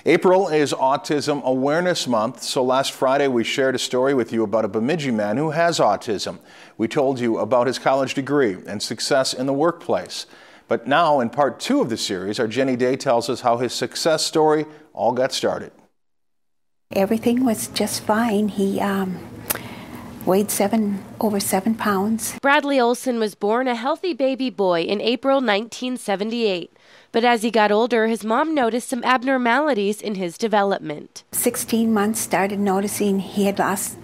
April is Autism Awareness Month, so last Friday we shared a story with you about a Bemidji man who has autism. We told you about his college degree and success in the workplace. But now, in part 2 of the series, our Jenny Day tells us how his success story all got started. Everything was just fine. He weighed over 7 pounds. Bradley Olson was born a healthy baby boy in April 1978. But as he got older, his mom noticed some abnormalities in his development. 16 months, started noticing he had lost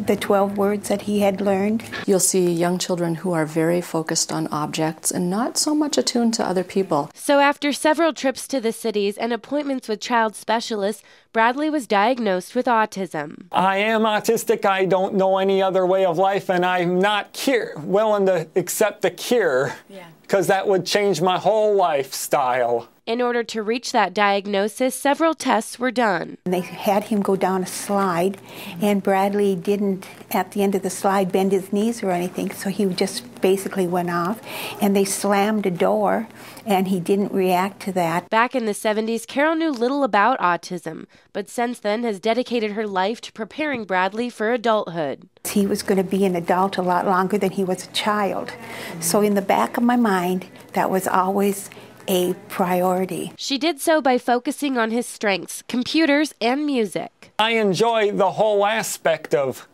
the 12 words that he had learned. You'll see young children who are very focused on objects and not so much attuned to other people. So after several trips to the cities and appointments with child specialists, Bradley was diagnosed with autism. I am autistic. I don't know any other way of life, and I'm not willing to accept the cure because that would change my whole lifestyle. In order to reach that diagnosis, several tests were done. They had him go down a slide, and Bradley didn't, at the end of the slide, bend his knees or anything, so he just basically went off, and they slammed a door, and he didn't react to that. Back in the 70s, Carol knew little about autism, but since then has dedicated her life to preparing Bradley for adulthood. He was going to be an adult a lot longer than he was a child, so in the back of my mind, that was always a priority. She did so by focusing on his strengths, computers and music. I enjoy the whole aspect of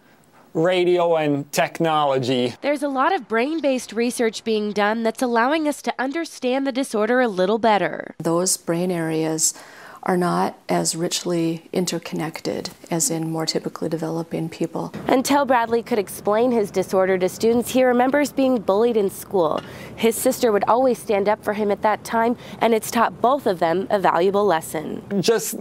radio and technology. There's a lot of brain-based research being done that's allowing us to understand the disorder a little better. Those brain areas are not as richly interconnected as in more typically developing people. Until Bradley could explain his disorder to students, he remembers being bullied in school. His sister would always stand up for him at that time, and it's taught both of them a valuable lesson. Just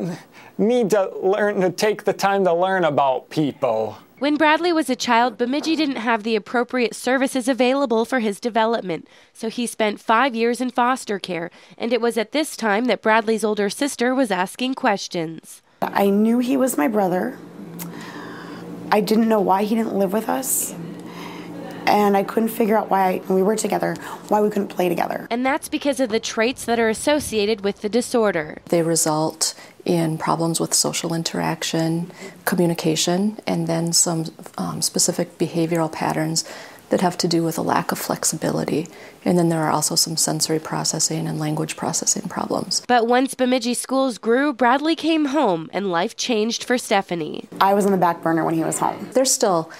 need to learn to take the time to learn about people. When Bradley was a child, Bemidji didn't have the appropriate services available for his development, so he spent 5 years in foster care, and it was at this time that Bradley's older sister was asking questions. I knew he was my brother. I didn't know why he didn't live with us, and I couldn't figure out why, when we were together, why we couldn't play together. And that's because of the traits that are associated with the disorder. They result in problems with social interaction, communication, and then some specific behavioral patterns that have to do with a lack of flexibility. And then there are also some sensory processing and language processing problems. But once Bemidji schools grew, Bradley came home and life changed for Stephanie. I was on the back burner when he was home. They're still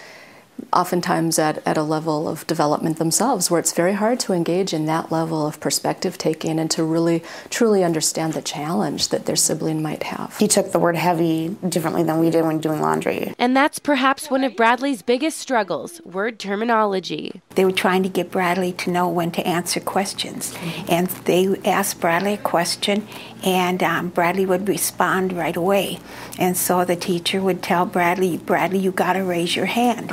oftentimes at a level of development themselves where it's very hard to engage in that level of perspective taking and to really truly understand the challenge that their sibling might have. He took the word heavy differently than we did when doing laundry. And that's perhaps one of Bradley's biggest struggles, word terminology. They were trying to get Bradley to know when to answer questions. And they asked Bradley a question, and Bradley would respond right away. And so the teacher would tell Bradley, you got to raise your hand.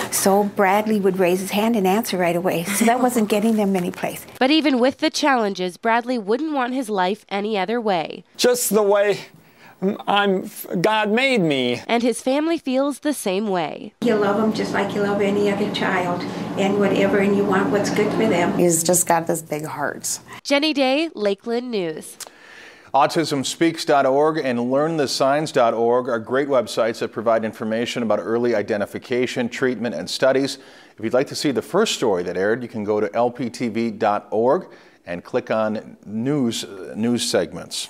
So Bradley would raise his hand and answer right away. So that wasn't getting them any place. But even with the challenges, Bradley wouldn't want his life any other way. Just the way God made me. And his family feels the same way. You love them just like you love any other child, and whatever, and you want what's good for them. He's just got this big heart. Jenny Day, Lakeland News. AutismSpeaks.org and LearnTheSigns.org are great websites that provide information about early identification, treatment, and studies. If you'd like to see the first story that aired, you can go to lptv.org and click on news segments.